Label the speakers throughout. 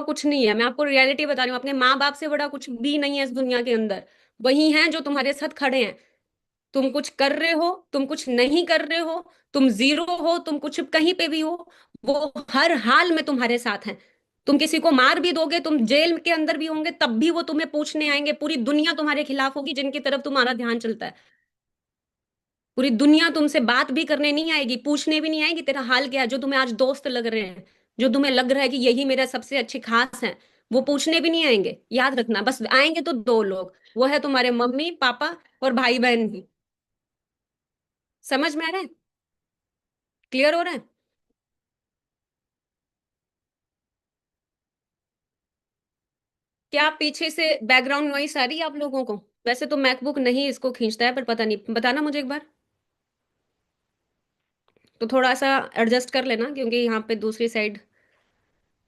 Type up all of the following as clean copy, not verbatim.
Speaker 1: कुछ नहीं है। मैं आपको रियलिटी बता रही हूँ, अपने माँ बाप से बड़ा कुछ भी नहीं है इस दुनिया के अंदर। वही हैं जो तुम्हारे साथ खड़े हैं। तुम कुछ कर रहे हो, तुम कुछ नहीं कर रहे हो, तुम जीरो हो, तुम कुछ कहीं पे भी हो, वो हर हाल में तुम्हारे साथ हैं। तुम किसी को मार भी दोगे, तुम जेल के अंदर भी होंगे, तब भी वो तुम्हें पूछने आएंगे। पूरी दुनिया तुम्हारे खिलाफ होगी जिनकी तरफ तुम्हारा ध्यान चलता है। पूरी दुनिया तुमसे बात भी करने नहीं आएगी, पूछने भी नहीं आएगी तेरा हाल क्या है। जो तुम्हें आज दोस्त लग रहे हैं, जो तुम्हें लग रहा है कि यही मेरा सबसे अच्छे खास है, वो पूछने भी नहीं आएंगे। याद रखना, बस आएंगे तो दो लोग, वो है तुम्हारे मम्मी पापा और भाई बहन भी। समझ में आ रहा है? क्लियर हो रहा है? क्या पीछे से बैकग्राउंड नॉइस आ रही है आप लोगों को? वैसे तो मैकबुक नहीं इसको खींचता है, पर पता नहीं, बताना मुझे एक बार। तो थोड़ा सा एडजस्ट कर लेना, क्योंकि यहाँ पे दूसरी साइड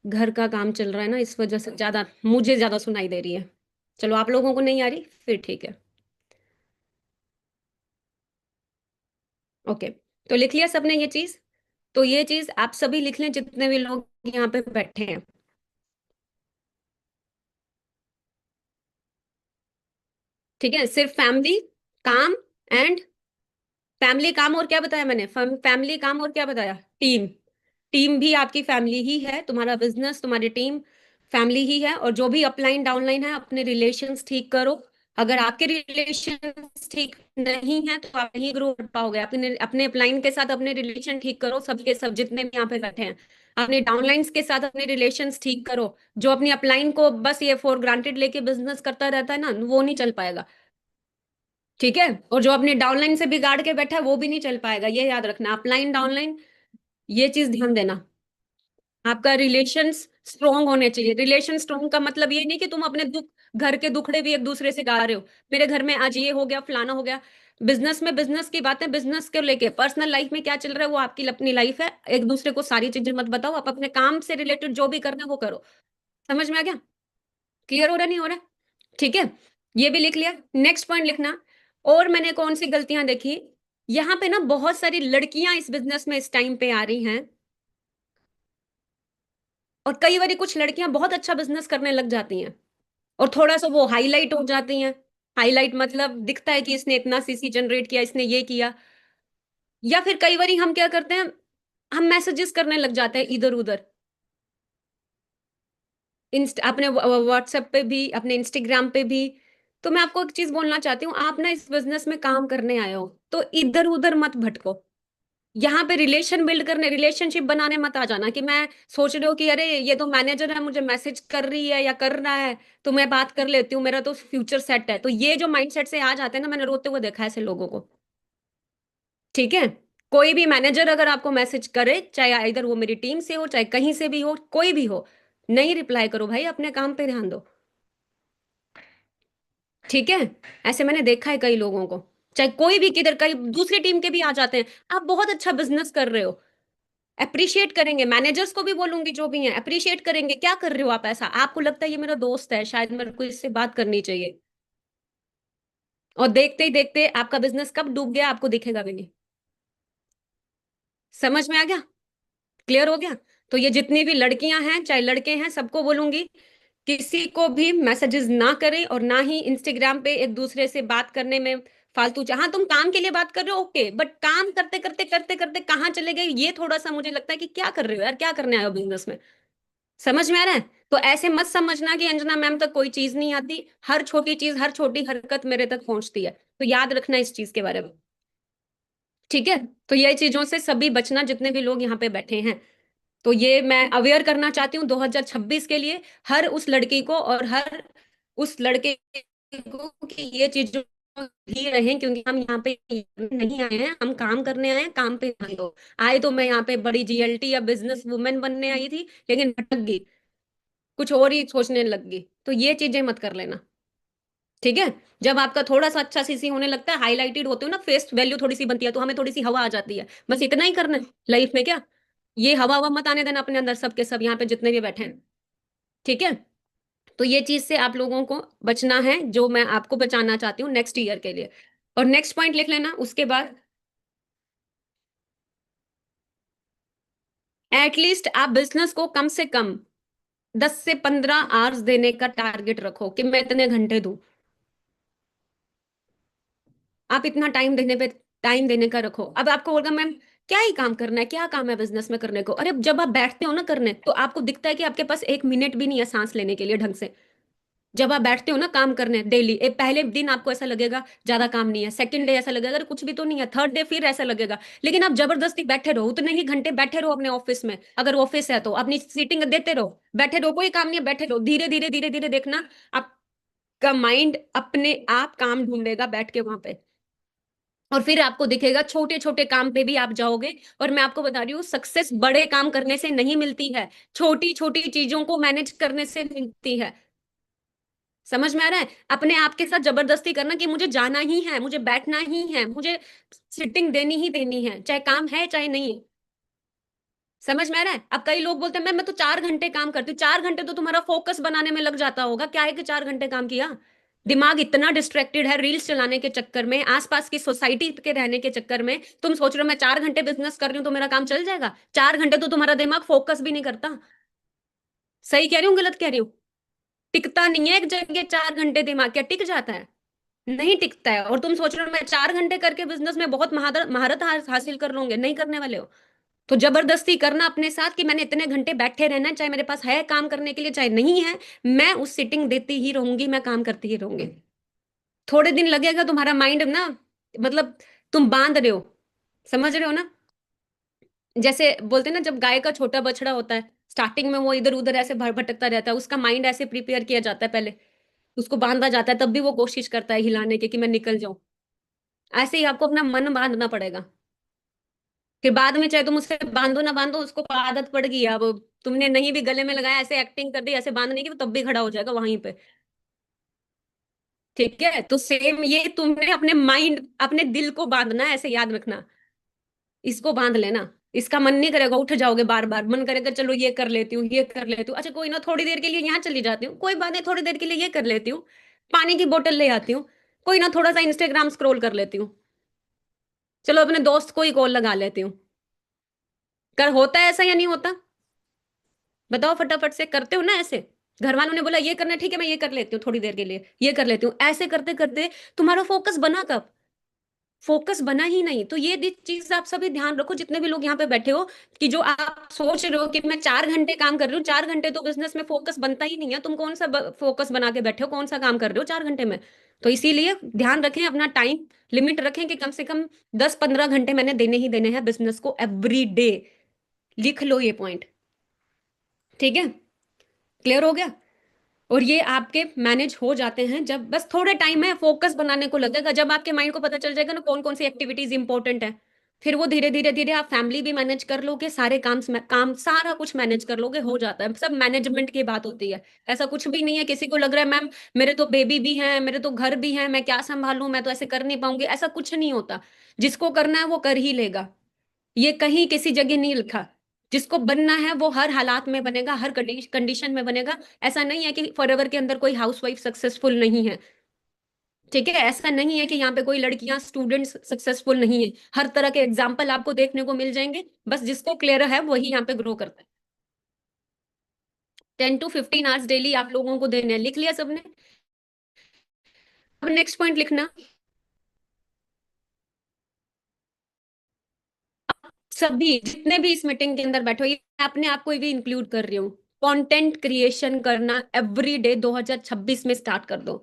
Speaker 1: घर का काम चल रहा है ना, इस वजह से ज्यादा मुझे ज्यादा सुनाई दे रही है। चलो, आप लोगों को नहीं आ रही फिर ठीक है। ओके, तो लिख लिया सबने ये चीज? तो ये चीज आप सभी लिख लें जितने भी लोग यहाँ पे बैठे हैं। ठीक है, सिर्फ फैमिली, काम एंड, फैमिली काम और क्या बताया मैंने? फैमिली काम और क्या बताया? टीम। टीम भी आपकी फैमिली ही है, तुम्हारा बिजनेस तुम्हारी टीम फैमिली ही है। और जो भी अपलाइन डाउनलाइन है, अपने रिलेशंस ठीक करो। अगर आपके रिलेशंस ठीक नहीं है तो आप नहीं ग्रो कर पाओगे। अपने अपने अपलाइन के साथ अपने रिलेशन ठीक करो, सबके सब जितने भी यहाँ पे बैठे हैं। अपने डाउनलाइंस के साथ अपने रिलेशंस ठीक करो। जो अपनी अपलाइन को बस ये फॉर ग्रांटेड लेके बिजनेस करता रहता है ना, वो नहीं चल पाएगा। ठीक है, और जो अपने डाउनलाइन से बिगाड़ के बैठा है वो भी नहीं चल पाएगा। ये याद रखना, अपलाइन डाउनलाइन, ये चीज ध्यान देना। आपका रिलेशंस स्ट्रोंग होने चाहिए। रिलेशन स्ट्रोंग का मतलब ये नहीं कि तुम अपने दुख, घर के दुखड़े भी एक दूसरे से गा रहे हो, मेरे घर में आज ये हो गया, फलाना हो गया। बिजनेस में बिजनेस की बातें बिजनेस को लेके, पर्सनल लाइफ में क्या चल रहा है वो आपकी अपनी लाइफ है। एक दूसरे को सारी चीजें मत बताओ, आप अपने काम से रिलेटेड जो भी करना है वो करो। समझ में आ गया? क्लियर हो रहा नहीं हो रहा? ठीक है, ये भी लिख लिया। नेक्स्ट पॉइंट लिखना। और मैंने कौन सी गलतियां देखी, यहाँ पे ना बहुत सारी लड़कियां इस बिजनेस में इस टाइम पे आ रही हैं। और कई बार कुछ लड़कियां बहुत अच्छा बिजनेस करने लग जाती हैं, और थोड़ा सा वो हाईलाइट हो जाती हैं। हाईलाइट मतलब दिखता है कि इसने इतना सीसी जनरेट किया, इसने ये किया। या फिर कई बार हम क्या करते हैं, हम मैसेजेस करने लग जाते हैं इधर उधर। अपने व्हाट्सएप पे भी, अपने इंस्टाग्राम पे भी। तो मैं आपको एक चीज बोलना चाहती हूँ, आप ना इस बिजनेस में काम करने आए हो तो इधर उधर मत भटको। यहाँ पे रिलेशन बिल्ड करने, रिलेशनशिप बनाने मत आ जाना कि मैं सोच रही हूँ कि अरे ये तो मैनेजर है, मुझे मैसेज कर रही है या कर रहा है, तो मैं बात कर लेती हूँ, मेरा तो फ्यूचर सेट है। तो ये जो माइंडसेट से आ जाते हैं ना, मैंने रोते हुए देखा है ऐसे लोगों को। ठीक है, कोई भी मैनेजर अगर आपको मैसेज करे, चाहे इधर वो मेरी टीम से हो चाहे कहीं से भी हो, कोई भी हो, नहीं रिप्लाई करो भाई, अपने काम पे ध्यान दो। ठीक है, ऐसे मैंने देखा है कई लोगों को। चाहे कोई भी किधर, कई दूसरी टीम के भी आ जाते हैं, आप बहुत अच्छा बिजनेस कर रहे हो, अप्रिशिएट करेंगे, मैनेजर्स को भी बोलूंगी जो भी हैं, अप्रिशिएट करेंगे, क्या कर रहे हो आप ऐसा, आपको लगता है ये मेरा दोस्त है, शायद मेरे को इससे बात करनी चाहिए। और देखते ही देखते आपका बिजनेस कब डूब गया आपको दिखेगा भी नहीं। समझ में आ गया? क्लियर हो गया? तो ये जितनी भी लड़कियां हैं चाहे लड़के हैं, सबको बोलूंगी, किसी को भी मैसेजेस ना करें, और ना ही इंस्टाग्राम पे एक दूसरे से बात करने में फालतू। हाँ, तुम काम के लिए बात कर रहे हो ओके, बट काम करते करते करते करते कहाँ चले गए, ये थोड़ा सा मुझे लगता है कि क्या कर रहे हो यार, क्या करने आए हो बिजनेस में। समझ में आ रहा है? तो ऐसे मत समझना कि अंजना मैम तक कोई चीज नहीं आती, हर छोटी चीज हर छोटी हरकत मेरे तक पहुंचती है। तो याद रखना इस चीज के बारे में। ठीक है, तो ये चीजों से सभी बचना जितने भी लोग यहाँ पे बैठे हैं। तो ये मैं अवेयर करना चाहती हूँ 2026 के लिए, हर उस लड़की को और हर उस लड़के को, कि ये चीज ही रहें, क्योंकि हम यहाँ पे नहीं आए हैं, हम काम करने आए हैं, काम पे ध्यान दो। आए तो मैं यहाँ पे बड़ी जीएलटी या बिजनेस वुमेन बनने आई थी, लेकिन भटक गई, कुछ और ही सोचने लग गई। तो ये चीजें मत कर लेना। ठीक है, जब आपका थोड़ा सा अच्छा सीसी होने लगता है, हाईलाइटेड होते हो ना, फेस वैल्यू थोड़ी सी बनती है, तो हमें थोड़ी सी हवा आ जाती है, बस इतना ही करना है लाइफ में। क्या ये हवा हवा मत आने देना अपने अंदर, सबके सब यहाँ पे जितने भी बैठे हैं। ठीक है, तो ये चीज से आप लोगों को बचना है, जो मैं आपको बचाना चाहती हूँ नेक्स्ट ईयर के लिए। और नेक्स्ट पॉइंट लिख लेना उसके बाद, एटलीस्ट आप बिजनेस को कम से कम 10 से 15 आवर्स देने का टारगेट रखो कि मैं इतने घंटे दूं। आप इतना टाइम देने का रखो। अब आपको बोलगा मैम क्या ही काम करना है, क्या काम है बिजनेस में करने को। अरे जब आप बैठते हो ना करने, तो आपको दिखता है कि आपके पास 1 मिनट भी नहीं है सांस लेने के लिए ढंग से। जब आप बैठते हो ना काम करने डेली, पहले दिन आपको ऐसा लगेगा ज्यादा काम नहीं है, सेकंड डे ऐसा लगेगा अरे कुछ भी तो नहीं है, थर्ड डे फिर ऐसा लगेगा। लेकिन आप जबरदस्ती बैठे रहो, उतने ही घंटे बैठे रहो अपने ऑफिस में, अगर ऑफिस है तो अपनी सीटिंग देते रहो, बैठे रहो, कोई काम नहीं है, बैठे रहो, धीरे धीरे धीरे धीरे देखना आपका माइंड अपने आप काम ढूंढेगा बैठ के वहां पे। और फिर आपको दिखेगा छोटे छोटे काम पे भी आप जाओगे। और मैं आपको बता रही हूँ, सक्सेस बड़े काम करने से नहीं मिलती है, छोटी छोटी चीजों को मैनेज करने से मिलती है। समझ में आ रहा है? अपने आप के साथ जबरदस्ती करना कि मुझे जाना ही है, मुझे बैठना ही है, मुझे सिटिंग देनी ही देनी है, चाहे काम है चाहे नहीं है। समझ में आ रहा है? अब कई लोग बोलते हैं मैं तो 4 घंटे काम करती हूँ। 4 घंटे तो तुम्हारा फोकस बनाने में लग जाता होगा, क्या है कि 4 घंटे काम किया। दिमाग इतना डिस्ट्रैक्टेड है रील्स चलाने के चक्कर में, आसपास की सोसाइटी के रहने के चक्कर में। तुम सोच रहे हो मैं 4 घंटे बिजनेस कर रही हूँ तो मेरा काम चल जाएगा? 4 घंटे तो तुम्हारा दिमाग फोकस भी नहीं करता। सही कह रही हूँ गलत कह रही हूँ? टिकता नहीं है एक जगह 4 घंटे, दिमाग क्या टिक जाता है? नहीं टिकता है। और तुम सोच रहे हो मैं 4 घंटे करके बिजनेस में बहुत महारत महारत हासिल कर लूंगे, नहीं करने वाले हो। तो जबरदस्ती करना अपने साथ कि मैंने इतने घंटे बैठे रहना है, चाहे मेरे पास है काम करने के लिए चाहे नहीं है, मैं उस सिटिंग देती ही रहूंगी, मैं काम करती ही रहूंगी। थोड़े दिन लगेगा तुम्हारा माइंड ना, मतलब तुम बांध रहे हो, समझ रहे हो ना? जैसे बोलते हैं ना, जब गाय का छोटा बछड़ा होता है, स्टार्टिंग में वो इधर उधर ऐसे भटकता रहता है, उसका माइंड ऐसे प्रिपेयर किया जाता है पहले, उसको बांधा जाता है, तब भी वो कोशिश करता है हिलाने की कि मैं निकल जाऊं। ऐसे ही आपको अपना मन बांधना पड़ेगा। फिर बाद में चाहे तुम उससे बांधो ना बांधो, उसको आदत पड़ गई अब, तुमने नहीं भी गले में लगाया, ऐसे एक्टिंग कर दी ऐसे बांधने की, वो तब भी खड़ा हो जाएगा वहीं पे। ठीक है, तो सेम ये तुमने अपने माइंड अपने दिल को बांधना है, ऐसे याद रखना। इसको बांध लेना। इसका मन नहीं करेगा, उठ जाओगे बार बार, मन करेगा चलो ये कर लेती हूँ ये कर लेती हूँ, अच्छा कोई ना थोड़ी देर के लिए यहाँ चली जाती हूँ, कोई बात नहीं थोड़ी देर के लिए ये कर लेती हूँ, पानी की बोतल ले आती हूँ, कोई ना थोड़ा सा इंस्टाग्राम स्क्रॉल कर लेती हूँ, चलो अपने दोस्त को ही कॉल लगा लेती हूँ। कर होता है ऐसा या नहीं होता? बताओ फटाफट से, करते हो ना ऐसे? घर वालों ने बोला ये करना है, ठीक है मैं ये कर लेती हूँ थोड़ी देर के लिए, ये कर लेती हूँ, ऐसे करते करते तुम्हारा फोकस बना कब? फोकस बना ही नहीं। तो ये चीज आप सभी ध्यान रखो, जितने भी लोग यहाँ पे बैठे हो, कि जो आप सोच रहे हो कि मैं 4 घंटे काम कर रही हूँ, 4 घंटे तो बिजनेस में फोकस बनता ही नहीं है। तुम कौन सा फोकस बना के बैठे हो, कौन सा काम कर रहे हो 4 घंटे में? तो इसीलिए ध्यान रखें, अपना टाइम लिमिट रखें कि कम से कम 10-15 घंटे मैंने देने ही देने हैं बिजनेस को एवरी डे। लिख लो ये पॉइंट। ठीक है, क्लियर हो गया? और ये आपके मैनेज हो जाते हैं जब बस थोड़ा टाइम है, फोकस बनाने को लगेगा, जब आपके माइंड को पता चल जाएगा ना कौन कौन सी एक्टिविटीज इंपॉर्टेंट है, फिर वो धीरे धीरे धीरे आप फैमिली भी मैनेज कर लोगे, सारे काम सारा कुछ मैनेज कर लोगे, हो जाता है। सब मैनेजमेंट की बात होती है। ऐसा कुछ भी नहीं है किसी को लग रहा है मैम मेरे तो बेबी भी हैं, मेरे तो घर भी हैं, मैं क्या संभालूं, मैं तो ऐसे कर नहीं पाऊंगी, ऐसा कुछ नहीं होता। जिसको करना है वो कर ही लेगा। ये कहीं किसी जगह नहीं लिखा। जिसको बनना है वो हर हालात में बनेगा, हर कंडीशन में बनेगा। ऐसा नहीं है कि फॉरएवर के अंदर कोई हाउसवाइफ सक्सेसफुल नहीं है। ठीक है, ऐसा नहीं है कि यहाँ पे कोई लड़कियां स्टूडेंट्स सक्सेसफुल नहीं है। हर तरह के एग्जाम्पल आपको देखने को मिल जाएंगे। बस जिसको क्लियर है वही यहाँ पे ग्रो करता है। 10 to 15 आवर्स डेली आप लोगों को देने हैं, लिख लिया सबने? अब नेक्स्ट पॉइंट लिखना। सभी जितने भी इस मीटिंग के अंदर बैठे हो, ये मैं अपने आप को भी इंक्लूड कर रही हूँ, कंटेंट क्रिएशन करना एवरी डे 2026 में स्टार्ट कर दो।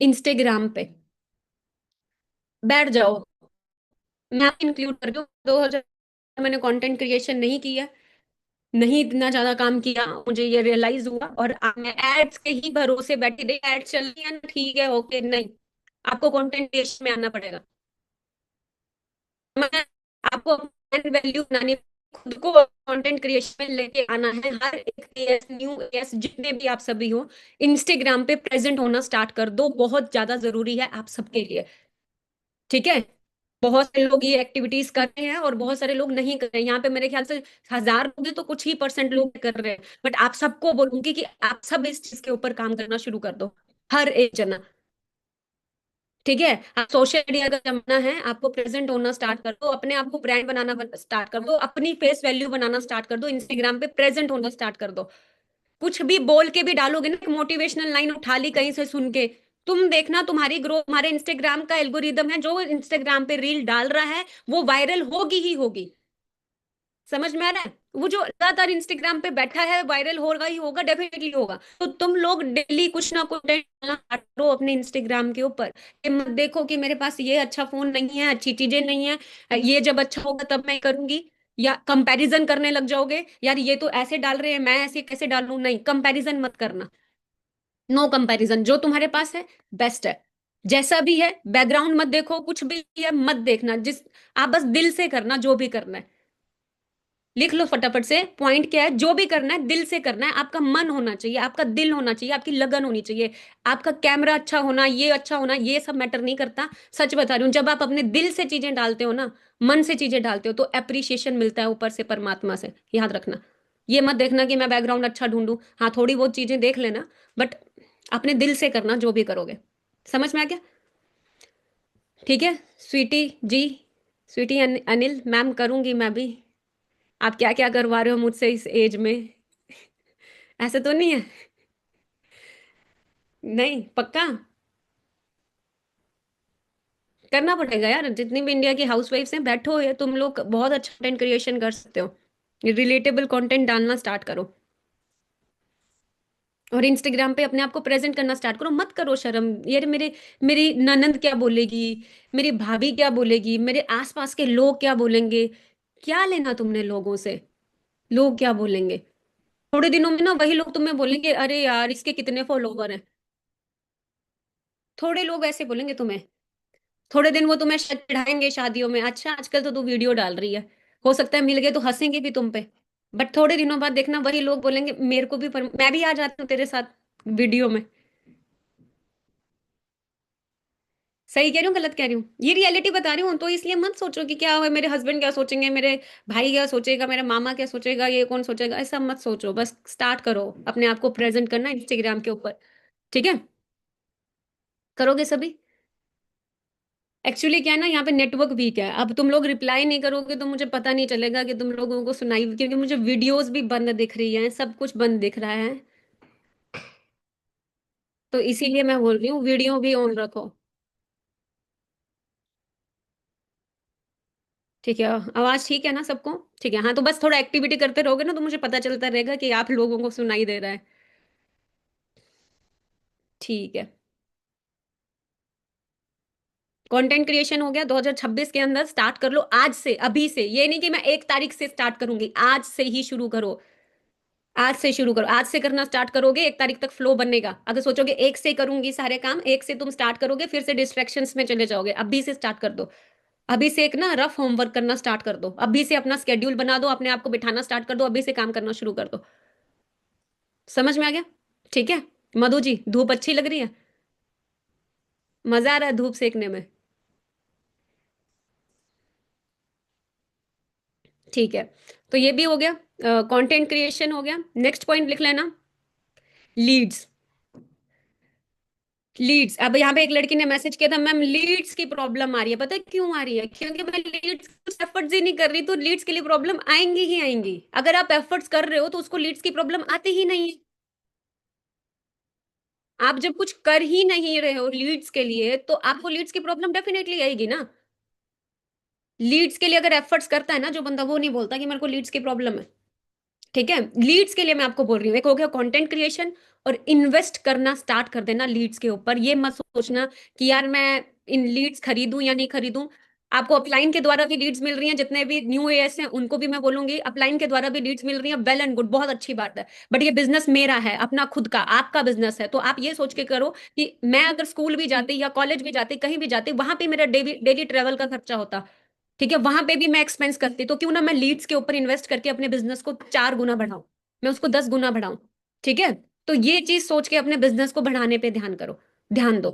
Speaker 1: इंस्टाग्राम पे बैठ जाओ। मैं इंक्लूड कर रही हूँ, 2000 मैंने कंटेंट क्रिएशन नहीं किया, नहीं इतना ज्यादा काम किया, मुझे ये रियलाइज हुआ, और मैं एड्स के ही भरोसे बैठी रही। एड चल रही है ना, ठीक है ओके, नहीं आपको कंटेंट क्रिएशन में आना पड़ेगा। मैं आपको ब्रांड वैल्यू बनानी, खुद को कंटेंट क्रिएशन में लेके आना है। हर एक एएस न्यू एएस जितने भी आप सभी हो, इंस्टाग्राम पे प्रेजेंट होना स्टार्ट कर दो, बहुत ज्यादा जरूरी है आप सबके लिए। ठीक है, बहुत सारे लोग ये एक्टिविटीज कर रहे हैं और बहुत सारे लोग नहीं कर रहे हैं। यहाँ पे मेरे ख्याल से 1000 लोग हैं तो कुछ ही परसेंट लोग कर रहे हैं। बट आप सबको बोलूंगी कि आप सब इस चीज के ऊपर काम करना शुरू कर दो, हर एक जना। ठीक है, आप सोशल मीडिया का जमाना है, आपको प्रेजेंट होना स्टार्ट कर दो, अपने आप को ब्रांड बनाना स्टार्ट कर दो, अपनी फेस वैल्यू बनाना स्टार्ट कर दो, इंस्टाग्राम पे प्रेजेंट होना स्टार्ट कर दो। कुछ भी बोल के भी डालोगे ना, मोटिवेशनल लाइन उठा ली कहीं से सुन के, तुम देखना तुम्हारी ग्रोथ, हमारे इंस्टाग्राम का एल्गोरिदम है, जो इंस्टाग्राम पे रील डाल रहा है वो वायरल होगी ही होगी। समझ में आ रहा है? वो जो लगातार इंस्टाग्राम पे बैठा है वायरल होगा ही होगा, डेफिनेटली होगा। तो तुम लोग डेली कुछ ना कुछ content डालना start करो अपने इंस्टाग्राम के ऊपर। ये मत देखो कि मेरे पास ये अच्छा फोन नहीं है, अच्छी चीजें नहीं है, ये जब अच्छा होगा तब मैं करूंगी, या कंपैरिजन करने लग जाओगे, यार ये तो ऐसे डाल रहे हैं मैं ऐसे कैसे डालूं। नहीं, कंपैरिजन मत करना। नो कंपैरिजन, जो तुम्हारे पास है बेस्ट है, जैसा भी है। बैकग्राउंड मत देखो, कुछ भी है मत देखना, जिस आप बस दिल से करना जो भी करना है। लिख लो फटाफट से, पॉइंट क्या है, जो भी करना है दिल से करना है, आपका मन होना चाहिए, आपका दिल होना चाहिए, आपकी लगन होनी चाहिए। आपका कैमरा अच्छा होना, ये अच्छा होना, ये सब मैटर नहीं करता। सच बता रही हूँ, जब आप अपने दिल से चीजें डालते हो ना, मन से चीजें डालते हो, तो अप्रिशिएशन मिलता है ऊपर से परमात्मा से, याद रखना। ये मत देखना कि मैं बैकग्राउंड अच्छा ढूंढूं, हाँ थोड़ी बहुत चीजें देख लेना, बट अपने दिल से करना जो भी करोगे। समझ में आ गया? ठीक है स्वीटी जी, स्वीटी अनिल मैम, करूंगी मैं भी। आप क्या क्या करवा रहे हो मुझसे इस एज में? ऐसे तो नहीं है? नहीं पक्का? करना पड़ेगा यार, जितनी भी इंडिया की हाउसवाइफ्स हैं बैठो, ये तुम लोग बहुत अच्छा कंटेंट क्रिएशन कर सकते हो। रिलेटेबल कंटेंट डालना स्टार्ट करो, और इंस्टाग्राम पे अपने आप को प्रेजेंट करना स्टार्ट करो, मत करो शर्म। यार मेरी ननंद क्या बोलेगी, मेरी भाभी क्या बोलेगी, मेरे आसपास के लोग क्या बोलेंगे, क्या लेना तुमने लोगों से, लोग क्या बोलेंगे? थोड़े दिनों में ना वही लोग तुम्हें बोलेंगे, अरे यार इसके कितने फॉलोवर हैं। थोड़े लोग ऐसे बोलेंगे तुम्हें, थोड़े दिन वो तुम्हें चढ़ाएंगे शादियों में, अच्छा आजकल तो तू वीडियो डाल रही है, हो सकता है मिल गए तो हंसेंगे भी तुम पे। बट थोड़े दिनों बाद देखना वही लोग बोलेंगे, मेरे को भी मैं भी आ जाती हूँ तेरे साथ वीडियो में। सही कह रही हूँ गलत कह रही हूँ? ये रियलिटी बता रही हूँ, तो इसलिए मत सोचो कि क्या है, मेरे हस्बैंड क्या सोचेंगे, मेरे भाई क्या सोचेगा, मेरा मामा क्या सोचेगा, ये कौन सोचेगा, ऐसा मत सोचो, बस स्टार्ट करो अपने आप को प्रेजेंट करना इंस्टाग्राम के ऊपर। ठीक है, करोगे सभी? एक्चुअली क्या है ना, यहाँ पे नेटवर्क वीक है, अब तुम लोग रिप्लाई नहीं करोगे तो मुझे पता नहीं चलेगा कि तुम लोगों को सुनाई, क्योंकि मुझे वीडियोस भी बंद दिख रही हैं, सब कुछ बंद दिख रहा है। तो इसीलिए मैं बोल रही हूँ वीडियो भी ऑन रखो। ठीक है, आवाज ठीक है ना सबको? ठीक है, हाँ तो बस थोड़ा एक्टिविटी करते रहोगे ना, तो मुझे पता चलता रहेगा कि आप लोगों को सुनाई दे रहा है। ठीक है, कंटेंट क्रिएशन हो गया, 2026 के अंदर स्टार्ट कर लो आज से, अभी से, ये नहीं कि मैं 1 तारीख से स्टार्ट करूंगी, आज से ही शुरू करो। आज से शुरू करो, आज से करना स्टार्ट करोगे, 1 तारीख तक फ्लो बनेगा। अगर सोचोगे एक से करूंगी सारे काम, एक से तुम स्टार्ट करोगे फिर से डिस्ट्रैक्शंस में चले जाओगे, अभी से स्टार्ट कर दो। अभी से एक ना रफ होमवर्क करना स्टार्ट कर दो, अभी से अपना स्केड्यूल बना दो, अपने आप को बिठाना स्टार्ट कर दो, अभी से काम करना शुरू कर दो। समझ में आ गया? ठीक है मधु जी, धूप अच्छी लग रही है? मजा आ रहा है धूप सेकने में? ठीक है, तो ये भी हो गया, कंटेंट क्रिएशन हो गया। नेक्स्ट पॉइंट लिख लेना, लीड्स। लीड्स, अब यहाँ पे एक लड़की ने मैसेज किया था, मैम लीड्स की प्रॉब्लम आ रही है, पता है क्यों आ रही है? क्योंकि मैं लीड्स कुछ एफर्ट्स ही नहीं कर रही, तो लीड्स के लिए प्रॉब्लम आएंगी ही आएंगी। अगर आप एफर्ट्स कर रहे हो तो उसको लीड्स की प्रॉब्लम आती ही नहीं है। आप जब कुछ कर ही नहीं रहे हो लीड्स के लिए, तो आपको लीड्स की प्रॉब्लम डेफिनेटली आएगी ना। लीड्स के लिए अगर एफर्ट्स करता है ना जो बंदा, वो नहीं बोलता कि मेरे को लीड्स की प्रॉब्लम है। ठीक है, लीड्स के लिए मैं आपको बोल रही हूँ, एक हो गया कंटेंट क्रिएशन, और इन्वेस्ट करना स्टार्ट कर देना लीड्स के ऊपर। ये मत सोचना कि यार मैं इन लीड्स खरीदूं या नहीं खरीदूं। आपको अपलाइन के द्वारा भी लीड्स मिल रही हैं, जितने भी न्यू एएस हैं उनको भी मैं बोलूंगी, अपलाइन के द्वारा भी लीड्स मिल रही हैं, वेल एंड गुड, बहुत अच्छी बात है। बट ये बिजनेस मेरा है, अपना खुद का, आपका बिजनेस है, तो आप ये सोच के करो कि मैं अगर स्कूल भी जाती या कॉलेज भी जाती, कहीं भी जाती, वहां पे मेरा डेली डेली ट्रेवल का खर्चा होता। ठीक है, वहां पे भी मैं एक्सपेंस करती, तो क्यों ना मैं लीड्स के ऊपर इन्वेस्ट करके अपने बिजनेस को 4 गुना बढ़ाऊं, मैं उसको 10 गुना बढ़ाऊं। ठीक है, तो ये चीज सोच के अपने बिजनेस को बढ़ाने पे ध्यान करो, ध्यान दो।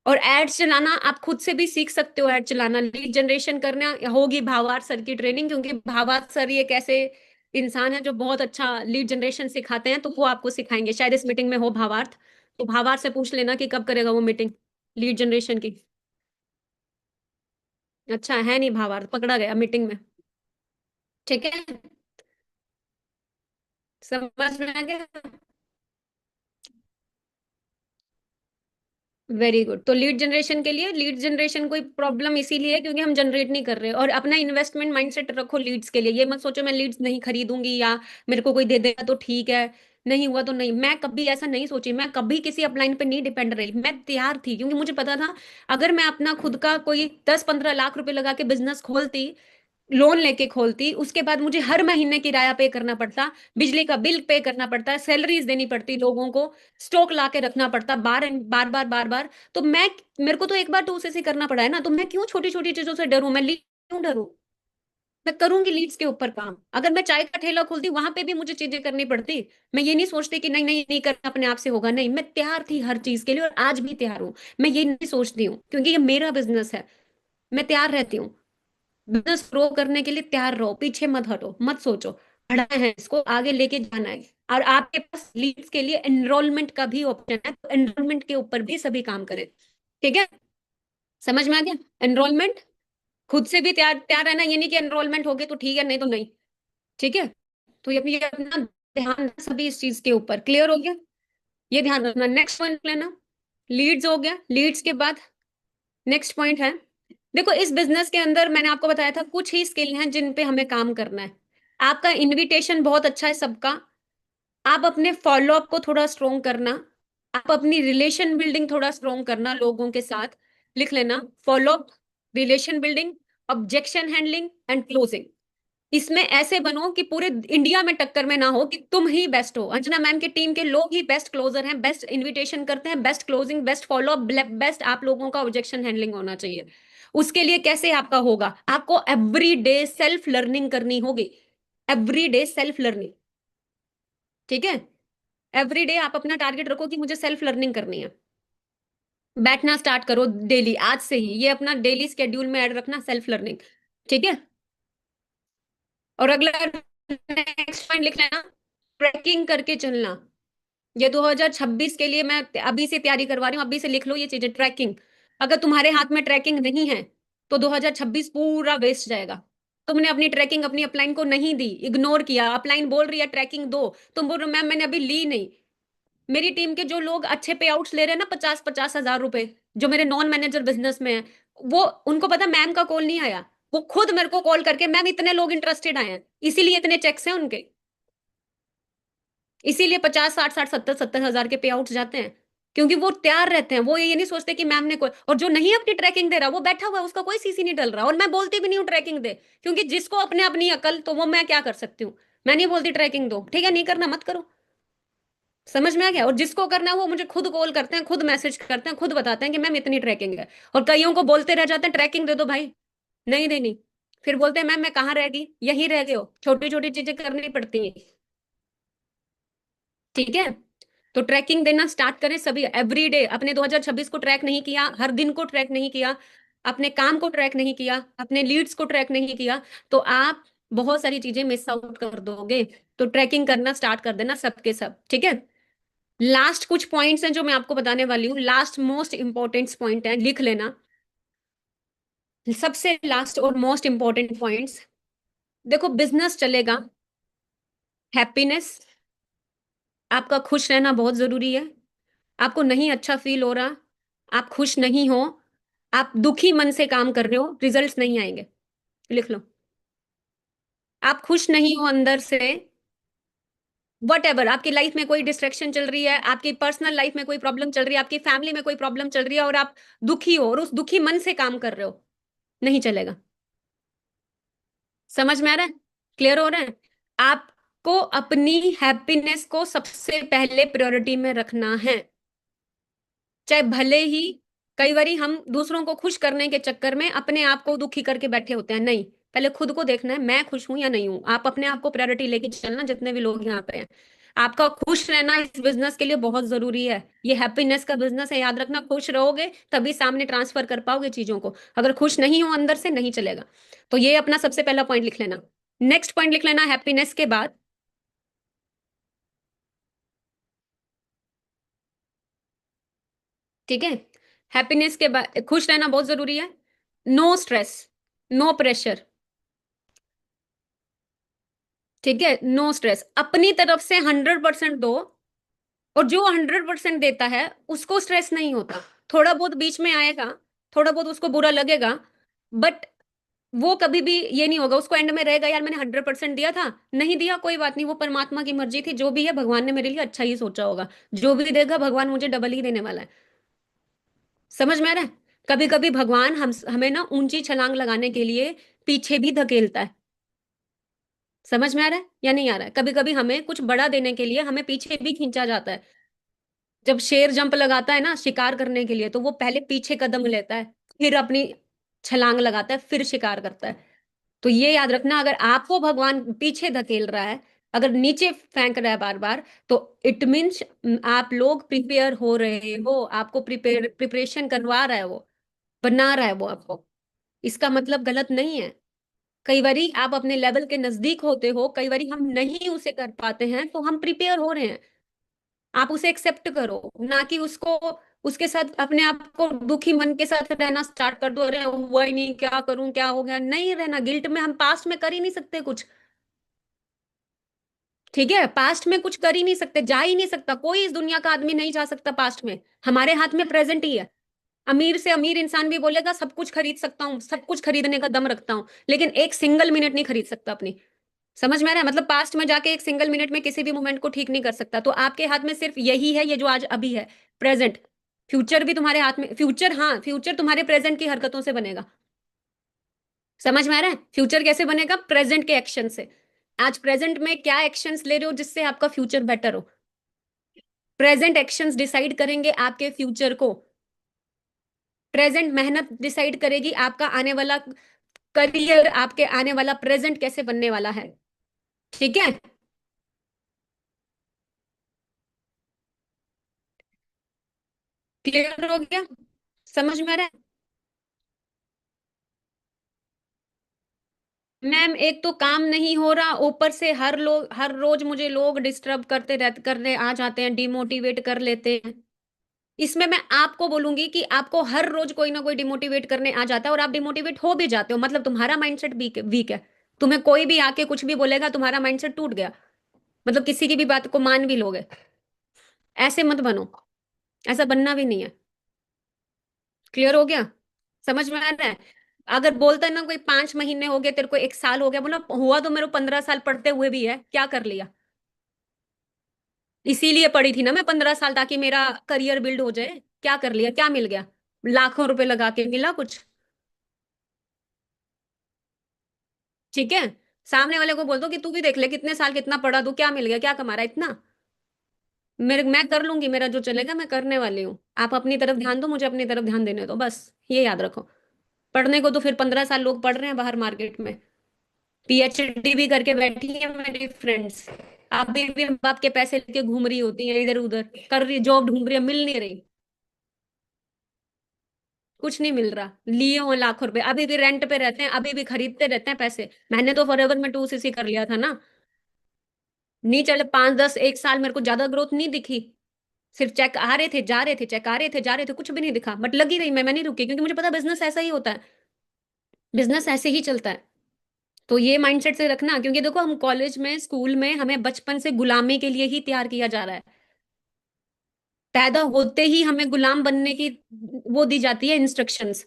Speaker 1: और एड्स चलाना आप खुद से भी सीख सकते हो, एड चलाना, लीड जनरेशन करना होगी भावार्थ सर की ट्रेनिंग, क्योंकि भावार्थ सर ये कैसे इंसान है जो बहुत अच्छा लीड जनरेशन सिखाते हैं, तो वो आपको सिखाएंगे, शायद इस मीटिंग में हो भावार्थ। तो भावार्थ से पूछ लेना कि कब करेगा वो मीटिंग लीड जनरेशन की। अच्छा है नहीं भावार्थ, पकड़ा गया मीटिंग में। ठीक है, समझ में आ गया। Very good. तो लीड जनरेशन के लिए, लीड जनरेशन कोई प्रॉब्लम इसीलिए है क्योंकि हम जनरेट नहीं कर रहे, और अपना इन्वेस्टमेंट माइंडसेट रखो लीड्स के लिए। ये मत सोचो मैं लीड्स नहीं खरीदूंगी या मेरे को कोई दे देगा तो ठीक है, नहीं हुआ तो नहीं। मैं कभी ऐसा नहीं सोची, मैं कभी किसी अपलाइन पे नहीं डिपेंड रही। मैं तैयार थी क्योंकि मुझे पता था अगर मैं अपना खुद का कोई 10-15 लाख रुपए लगा के बिजनेस खोलती, लोन लेके खोलती, उसके बाद मुझे हर महीने किराया पे करना पड़ता, बिजली का बिल पे करना पड़ता, सैलरीज देनी पड़ती लोगों को, स्टॉक ला के रखना पड़ता बार बार बार बार बार। तो मैं, मेरे को तो एक बार टू से करना पड़ा है ना, तो मैं क्यों छोटी छोटी चीजों से डरूं, मैं लीड क्यों डरूं। मैं करूंगी लीड्स के ऊपर काम। अगर मैं चाय का ठेला खोलती वहां पे भी मुझे चीजें करनी पड़ती। मैं ये नहीं सोचती कि नहीं नहीं नहीं करना अपने आप से होगा, नहीं, मैं तैयार थी हर चीज के लिए और आज भी तैयार हूं। मैं ये नहीं सोचती हूँ क्योंकि ये मेरा बिजनेस है, मैं तैयार रहती हूँ। बिजनेस ग्रो करने के लिए तैयार रहो, पीछे मत हटो, मत सोचो, बढ़ाना है इसको, आगे लेके जाना है। और आपके पास लीड्स के लिए एनरोलमेंट का भी ऑप्शन है, तो एनरोलमेंट के ऊपर भी सभी काम करें। ठीक है, समझ में आ गया। एनरोलमेंट खुद से भी तैयार तैयार रहना, ये नहीं कि एनरोलमेंट हो गए तो ठीक है, नहीं तो नहीं। ठीक है, तो ये अपना ध्यान रखना सभी इस चीज के ऊपर। क्लियर हो गया, ये ध्यान रखना। नेक्स्ट पॉइंट लेना, लीड्स हो गया। लीड्स के बाद नेक्स्ट पॉइंट है, देखो इस बिजनेस के अंदर मैंने आपको बताया था कुछ ही स्किल हैं जिन पे हमें काम करना है। आपका इनविटेशन बहुत अच्छा है सबका, आप अपने फॉलो अप को थोड़ा स्ट्रोंग करना, आप अपनी रिलेशन बिल्डिंग थोड़ा स्ट्रोंग करना लोगों के साथ। लिख लेना, follow up, relation building, objection handling and closing. इसमें ऐसे बनो कि पूरे इंडिया में टक्कर में ना हो कि तुम ही बेस्ट हो। अंजना मैम की टीम के लोग ही बेस्ट क्लोजर हैं, बेस्ट इनविटेशन करते हैं, best closing, best follow up, best आप लोगों का ऑब्जेक्शन हैंडलिंग होना चाहिए। उसके लिए कैसे आपका होगा, आपको एवरी डे सेल्फ लर्निंग करनी होगी। Every day self learning. ठीक है, एवरी डे आप अपना टारगेट रखो कि मुझे सेल्फ लर्निंग करनी है। बैठना स्टार्ट करो डेली, आज से ही ये अपना डेली स्केड्यूल में ऐड रखना, सेल्फ लर्निंग। ठीक है, और अगला नेक्स्ट पॉइंट लिख लेना, ट्रैकिंग करके चलना। ये 2026 के लिए मैं अभी से तैयारी करवा रही हूँ, अभी से लिख लो ये चीजें, ट्रैकिंग। अगर तुम्हारे हाथ में ट्रैकिंग नहीं है तो 2026 पूरा वेस्ट जाएगा। तुमने अपनी ट्रैकिंग अपनी अपलाइन को नहीं दी, इग्नोर किया, अपलाइन बोल रही है ट्रैकिंग दो, तुम बोल रहे हो मैम मैंने अभी ली नहीं। मेरी टीम के जो लोग अच्छे पे आउट्स ले रहे हैं ना, 50-50 हजार रुपए, जो मेरे नॉन मैनेजर बिजनेस में है, वो, उनको पता मैम का कॉल नहीं आया, वो खुद मेरे को कॉल करके मैम इतने लोग इंटरेस्टेड आए हैं, इसीलिए इतने चेक्स हैं उनके, इसीलिए 50, 60, 60, 70, 70 हजार के पे आउट्स जाते हैं। क्योंकि वो तैयार रहते हैं, वो ये नहीं सोचते कि मैम ने कोई, और जो नहीं अपनी ट्रैकिंग दे रहा वो बैठा हुआ है, उसका कोई सीसी नहीं डल रहा, और मैं बोलती भी नहीं हूँ ट्रैकिंग दे, क्योंकि जिसको अपने अपनी अकल, तो वो मैं क्या कर सकती हूँ। मैं नहीं बोलती ट्रैकिंग दो, ठीक है, नहीं करना मत करो। समझ में आ गया। और जिसको करना है वो मुझे खुद कॉल करते हैं, खुद मैसेज करते हैं, खुद बताते हैं कि मैम इतनी ट्रैकिंग है। और कईयों को बोलते रह जाते हैं ट्रैकिंग दे दो भाई, नहीं देनी। फिर बोलते हैं मैम मैं कहाँ रह गई, यहीं रह गए हो, छोटी छोटी चीजें करनी पड़ती हैं। ठीक है, तो ट्रैकिंग देना स्टार्ट करें सभी, एवरी डे। अपने 2026 को ट्रैक नहीं किया, हर दिन को ट्रैक नहीं किया, अपने काम को ट्रैक नहीं किया, अपने लीड्स को ट्रैक नहीं किया, तो आप बहुत सारी चीजें मिस आउट कर दोगे। तो ट्रैकिंग करना स्टार्ट कर देना सबके सब। ठीक है, लास्ट कुछ पॉइंट्स हैं जो मैं आपको बताने वाली हूँ, लास्ट मोस्ट इंपॉर्टेंट पॉइंट है, लिख लेना। सबसे लास्ट और मोस्ट इंपॉर्टेंट पॉइंट्स, देखो बिजनेस चलेगा, हैप्पीनेस, आपका खुश रहना बहुत जरूरी है। आपको नहीं अच्छा फील हो रहा, आप खुश नहीं हो, आप दुखी मन से काम कर रहे हो, रिजल्ट्स नहीं आएंगे। लिख लो, आप खुश नहीं हो अंदर से, वट एवर आपकी लाइफ में कोई डिस्ट्रैक्शन चल रही है, आपकी पर्सनल लाइफ में कोई प्रॉब्लम चल रही है, आपकी फैमिली में कोई प्रॉब्लम चल रही है, और आप दुखी हो और उस दुखी मन से काम कर रहे हो, नहीं चलेगा। समझ में आ रहा है, क्लियर हो रहा है। आपको अपनी हैप्पीनेस को सबसे पहले प्रायोरिटी में रखना है। चाहे भले ही कई बारी हम दूसरों को खुश करने के चक्कर में अपने आप को दुखी करके बैठे होते हैं, नहीं, पहले खुद को देखना है मैं खुश हूं या नहीं हूं। आप अपने आप को प्रायोरिटी लेके चलना, जितने भी लोग यहाँ पे हैं। आपका खुश रहना इस बिजनेस के लिए बहुत जरूरी है, ये हैप्पीनेस का बिजनेस है, याद रखना। खुश रहोगे तभी सामने ट्रांसफर कर पाओगे चीजों को, अगर खुश नहीं हो अंदर से नहीं चलेगा। तो ये अपना सबसे पहला पॉइंट लिख लेना। नेक्स्ट पॉइंट लिख लेना हैप्पीनेस के बाद, ठीक है, हैप्पीनेस के बाद खुश रहना बहुत जरूरी है। No stress, no pressure. ठीक है, नो स्ट्रेस, अपनी तरफ से 100% दो। और जो 100% देता है उसको स्ट्रेस नहीं होता। थोड़ा बहुत बीच में आएगा, थोड़ा बहुत उसको बुरा लगेगा, बट वो कभी भी ये नहीं होगा, उसको एंड में रहेगा यार मैंने 100% दिया था, नहीं दिया कोई बात नहीं, वो परमात्मा की मर्जी थी, जो भी है भगवान ने मेरे लिए अच्छा ही सोचा होगा, जो भी देगा भगवान मुझे डबल ही देने वाला है। समझ में आ रहा है? कभी कभी भगवान हम हमें ना ऊंची छलांग लगाने के लिए पीछे भी धकेलता है। समझ में आ रहा है या नहीं आ रहा है? कभी कभी हमें कुछ बड़ा देने के लिए हमें पीछे भी खींचा जाता है। जब शेर जंप लगाता है ना शिकार करने के लिए, तो वो पहले पीछे कदम लेता है, फिर अपनी छलांग लगाता है, फिर शिकार करता है। तो ये याद रखना, अगर आपको भगवान पीछे धकेल रहा है, अगर नीचे फेंक रहा है बार बार, तो इट मीन्स आप लोग प्रिपेयर हो रहे हो, आपको प्रिपरेशन करवा रहा है वो, बना रहा है वो आपको। इसका मतलब गलत नहीं है। कई बारी आप अपने लेवल के नजदीक होते हो, कई बारी हम नहीं उसे कर पाते हैं, तो हम प्रिपेयर हो रहे हैं। आप उसे एक्सेप्ट करो, ना कि उसको, उसके साथ अपने आप को दुखी मन के साथ रहना स्टार्ट कर दो, अरे हुआ ही नहीं, क्या करूं, क्या हो गया, नहीं रहना गिल्ट में। हम पास्ट में कर ही नहीं सकते कुछ। ठीक है, पास्ट में कुछ कर ही नहीं सकते, जा ही नहीं सकता कोई, इस दुनिया का आदमी नहीं जा सकता पास्ट में। हमारे हाथ में प्रेजेंट ही है। अमीर से अमीर इंसान भी बोलेगा सब कुछ खरीद सकता हूँ, सब कुछ खरीदने का दम रखता हूँ, लेकिन एक सिंगल मिनट नहीं खरीद सकता अपनी। समझ में आ रहा है? मतलब पास्ट में जाके एक सिंगल मिनट में किसी भी मोमेंट को ठीक नहीं कर सकता। तो आपके हाथ में सिर्फ यही है, ये जो आज अभी है, प्रेजेंट। फ्यूचर भी तुम्हारे हाथ में, फ्यूचर, हाँ फ्यूचर तुम्हारे प्रेजेंट की हरकतों से बनेगा। समझ में आ रहा है? फ्यूचर कैसे बनेगा? प्रेजेंट के एक्शन से। आज प्रेजेंट में क्या एक्शंस ले रहे हो जिससे आपका फ्यूचर बेटर हो? प्रेजेंट एक्शंस डिसाइड करेंगे आपके फ्यूचर को। प्रेजेंट मेहनत डिसाइड करेगी आपका आने वाला करियर, आपके आने वाला प्रेजेंट कैसे बनने वाला है। ठीक है, क्लियर हो गया? समझ में आ रहा है? मैम एक तो काम नहीं हो रहा, ऊपर से हर रोज मुझे लोग डिस्टर्ब करने आ जाते हैं, डिमोटिवेट कर लेते हैं। इसमें मैं आपको बोलूंगी कि आपको हर रोज कोई ना कोई डिमोटिवेट करने आ जाता है, और आप डिमोटिवेट हो भी जाते हो, मतलब तुम्हारा माइंडसेट वीक है। तुम्हें कोई भी आके कुछ भी बोलेगा, तुम्हारा माइंडसेट टूट गया, मतलब किसी की भी बात को मान भी लोगे। ऐसे मत बनो, ऐसा बनना भी नहीं है। क्लियर हो गया? समझ में आ रहा है? अगर बोलता है ना कोई 5 महीने हो गए तेरे को, 1 साल हो गया, बोला हुआ तो मेरे को 15 साल पढ़ते हुए भी है, क्या कर लिया? इसीलिए पढ़ी थी ना मैं 15 साल, ताकि मेरा करियर बिल्ड हो जाए। क्या कर लिया, क्या मिल गया? लाखों रुपए लगा के मिला कुछ? ठीक है, सामने वाले को बोल दो कि तू भी देख ले कितने साल कितना पढ़ा, तू क्या मिल गया, क्या कमा रहा है इतना। मेरे मैं कर लूंगी, मेरा जो चलेगा मैं करने वाली हूँ। आप अपनी तरफ ध्यान दो, मुझे अपनी तरफ ध्यान देने दो, बस ये याद रखो। पढ़ने को तो फिर 15 साल लोग पढ़ रहे हैं बाहर मार्केट में, पीएचडी भी करके बैठी है मेरी फ्रेंड्स, अभी भी बाप के पैसे लेके घूम रही होती है इधर उधर, कर रही जॉब ढूंढ रही है, मिल नहीं रही। कुछ नहीं मिल रहा, लिए हुए लाखों रुपए, अभी भी रेंट पे रहते हैं, अभी भी खरीदते रहते हैं पैसे। मैंने तो फॉरएवर में 2cc कर लिया था ना। नहीं चले 5 10 1 साल, मेरे को ज्यादा ग्रोथ नहीं दिखी। सिर्फ चेक आ रहे थे जा रहे थे, चेक आ रहे थे जा रहे थे, कुछ भी नहीं दिखा, बट लगी रही मैं नहीं रुकी, क्योंकि मुझे पता बिजनेस ऐसा ही होता है, बिजनेस ऐसे ही चलता है। तो ये माइंडसेट से रखना, क्योंकि देखो हम कॉलेज में स्कूल में हमें बचपन से गुलामी के लिए ही तैयार किया जा रहा है। पैदा होते ही हमें गुलाम बनने की वो दी जाती है इंस्ट्रक्शंस।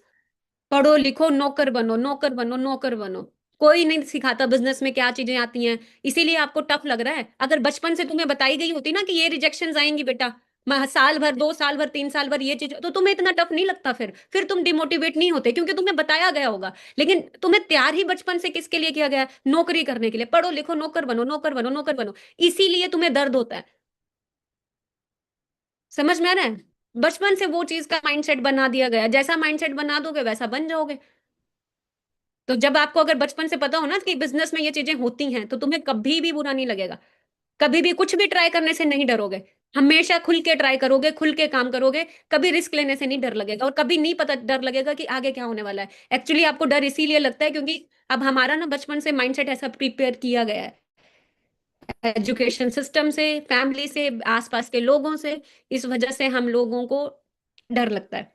Speaker 1: पढ़ो लिखो नौकर बनो, नौकर बनो, नौकर बनो। कोई नहीं सिखाता बिजनेस में क्या चीजें आती हैं। इसीलिए आपको टफ लग रहा है। अगर बचपन से तुम्हें बताई गई होती ना कि ये रिजेक्शंस आएंगी बेटा, साल भर 2 साल भर 3 साल भर ये चीज, तो तुम्हें इतना टफ नहीं लगता, फिर तुम डिमोटिवेट नहीं होते, क्योंकि तुम्हें बताया गया होगा। लेकिन तुम्हें तैयार ही बचपन से किसके लिए किया गया है? नौकरी करने के लिए। पढ़ो लिखो नौकर बनो, नौकर बनो, नौकर बनो। इसीलिए तुम्हें दर्द होता है। समझ में आ रहा है? बचपन से वो चीज का माइंडसेट बना दिया गया, जैसा माइंडसेट बना दोगे वैसा बन जाओगे। तो जब आपको अगर बचपन से पता हो ना कि बिजनेस में ये चीजें होती हैं, तो तुम्हें कभी भी बुरा नहीं लगेगा। कभी भी कुछ भी ट्राई करने से नहीं डरोगे। हमेशा खुल के ट्राई करोगे, खुल के काम करोगे। कभी रिस्क लेने से नहीं डर लगेगा, और कभी नहीं पता डर लगेगा कि आगे क्या होने वाला है। एक्चुअली आपको डर इसीलिए लगता है क्योंकि अब हमारा ना बचपन से माइंडसेट ऐसा प्रिपेयर किया गया है, एजुकेशन सिस्टम से, फैमिली से, आसपास के लोगों से। इस वजह से हम लोगों को डर लगता है।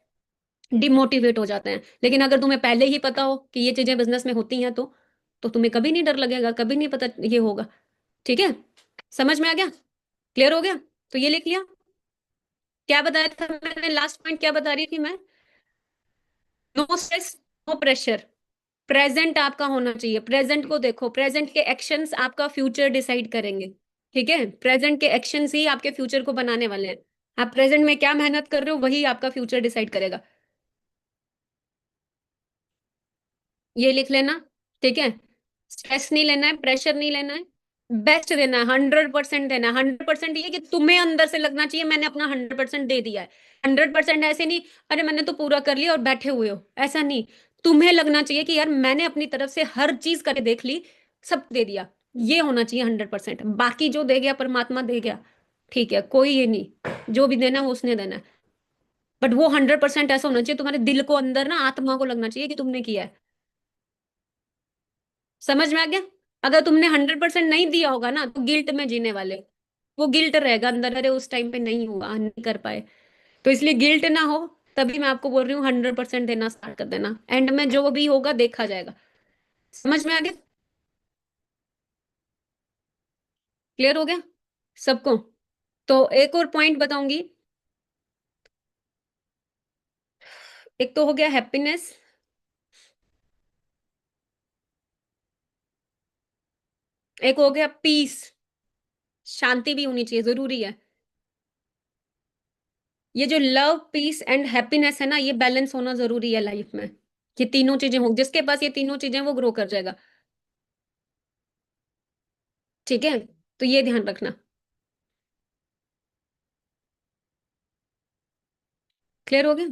Speaker 1: डिमोटिवेट हो जाते हैं। लेकिन अगर तुम्हें पहले ही पता हो कि ये चीजें बिजनेस में होती हैं तो तुम्हें कभी नहीं डर लगेगा, कभी नहीं पता ये होगा। ठीक है, समझ में आ गया? क्लियर हो गया? तो ये लिख लिया। क्या बताया था मैंने, लास्ट पॉइंट क्या बता रही थी मैं? No stress, no pressure. Present आपका होना चाहिए, प्रेजेंट को देखो, प्रेजेंट के एक्शंस आपका फ्यूचर डिसाइड करेंगे। ठीक है, प्रेजेंट के एक्शंस ही आपके फ्यूचर को बनाने वाले हैं। आप प्रेजेंट में क्या मेहनत कर रहे हो वही आपका फ्यूचर डिसाइड करेगा। ये लिख लेना। ठीक है, स्ट्रेस नहीं लेना है, प्रेशर नहीं लेना है, बेस्ट देना है, 100% देना है। 100% ये कि तुम्हें अंदर से लगना चाहिए मैंने अपना 100% दे दिया है। 100% ऐसे नहीं, अरे मैंने तो पूरा कर लिया और बैठे हुए हो, ऐसा नहीं। तुम्हें लगना चाहिए कि यार मैंने अपनी तरफ से हर चीज करके देख ली, सब दे दिया। ये होना चाहिए 100%। बाकी जो दे गया परमात्मा दे गया, ठीक है, कोई ये नहीं, जो भी देना वो उसने देना है। बट वो 100% ऐसा होना चाहिए तुम्हारे दिल को, अंदर ना आत्मा को लगना चाहिए कि तुमने किया है। समझ में आ गया? अगर तुमने 100% नहीं दिया होगा ना तो गिल्ट में जीने वाले हो। वो गिल्ट रहेगा अंदर, अरे उस टाइम पे नहीं हुआ, नहीं कर पाए। तो इसलिए गिल्ट ना हो, तभी मैं आपको बोल रही हूँ 100% देना स्टार्ट कर देना, एंड में जो भी होगा देखा जाएगा। समझ में आ गया? क्लियर हो गया सबको? तो एक और पॉइंट बताऊंगी। एक तो हो गया हैप्पीनेस, एक हो गया पीस। शांति भी होनी चाहिए, जरूरी है। ये जो लव पीस एंड हैप्पीनेस है ना, ये बैलेंस होना जरूरी है लाइफ में। ये तीनों चीजें हो, जिसके पास ये तीनों चीजें वो ग्रो कर जाएगा। ठीक है, तो ये ध्यान रखना। क्लियर हो गया?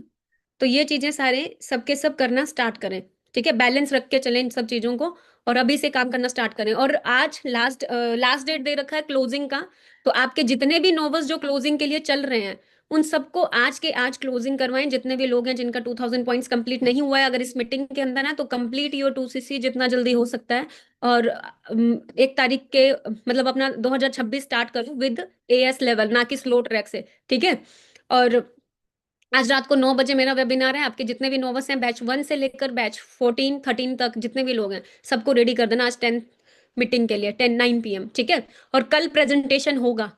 Speaker 1: तो ये चीजें सारे सबके सब करना स्टार्ट करें। ठीक है, बैलेंस रख के चलें इन सब चीजों को, और अभी से काम करना स्टार्ट करें। और आज लास्ट लास्ट डेट दे रखा है क्लोजिंग का। तो आपके जितने भी नोवेल्स जो क्लोजिंग के लिए चल रहे हैं, उन सबको आज के आज क्लोजिंग करवाएं। जितने भी लोग हैं जिनका 2000 पॉइंट्स कंप्लीट नहीं हुआ है, अगर इस मीटिंग के अंदर है तो कंप्लीट योर 2CC जितना जल्दी हो सकता है। और 1 तारीख के मतलब अपना 2026 स्टार्ट करो विद AS लेवल, ना कि स्लो ट्रैक से। ठीक है, और आज रात को 9 बजे मेरा वेबिनार है। आपके जितने भी नोवस हैं, बैच 1 से लेकर बैच 14 13 तक जितने भी लोग हैं, सबको रेडी कर देना आज 10 मीटिंग के लिए, 9 PM। ठीक है, और कल प्रेजेंटेशन होगा।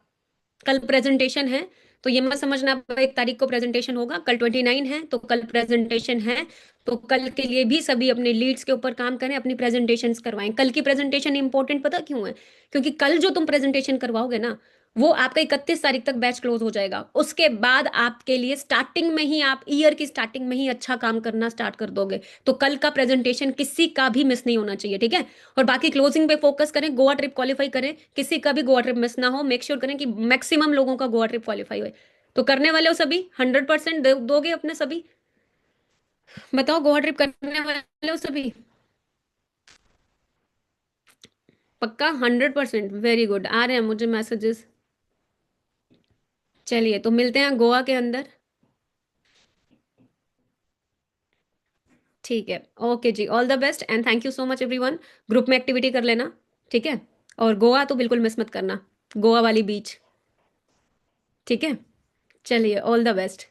Speaker 1: कल प्रेजेंटेशन है, तो ये मत समझना 1 तारीख को प्रेजेंटेशन होगा, कल 29 है तो कल प्रेजेंटेशन है। तो कल के लिए भी सभी अपने लीड्स के ऊपर काम करें, अपनी प्रेजेंटेशंस करवाएं। कल की प्रेजेंटेशन इंपॉर्टेंट पता क्यों है? क्योंकि कल जो तुम प्रेजेंटेशन करवाओगे ना, वो आपका 31 तारीख तक बैच क्लोज हो जाएगा। उसके बाद आपके लिए स्टार्टिंग में ही, आप ईयर की स्टार्टिंग में ही अच्छा काम करना स्टार्ट कर दोगे। तो कल का प्रेजेंटेशन किसी का भी मिस नहीं होना चाहिए। ठीक है, और बाकी क्लोजिंग पे फोकस करें, गोवा ट्रिप क्वालिफाई करें, किसी का भी गोवा ट्रिप मिस ना हो। मेक श्योर करें कि मैक्सिमम लोगों का गोवा ट्रिप क्वालिफाई हो। तो करने वाले हो सभी? 100% दोगे अपने सभी? बताओ, गोवा ट्रिप करने वाले हो सभी? पक्का 100%? वेरी गुड, आ रहे हैं मुझे मैसेजेस। चलिए, तो मिलते हैं गोवा के अंदर। ठीक है, ओके जी, all the best and thank you so much everyone. Group में एक्टिविटी कर लेना। ठीक है, और गोवा तो बिल्कुल मिस मत करना, गोवा वाली बीच। ठीक है, चलिए, ऑल द बेस्ट।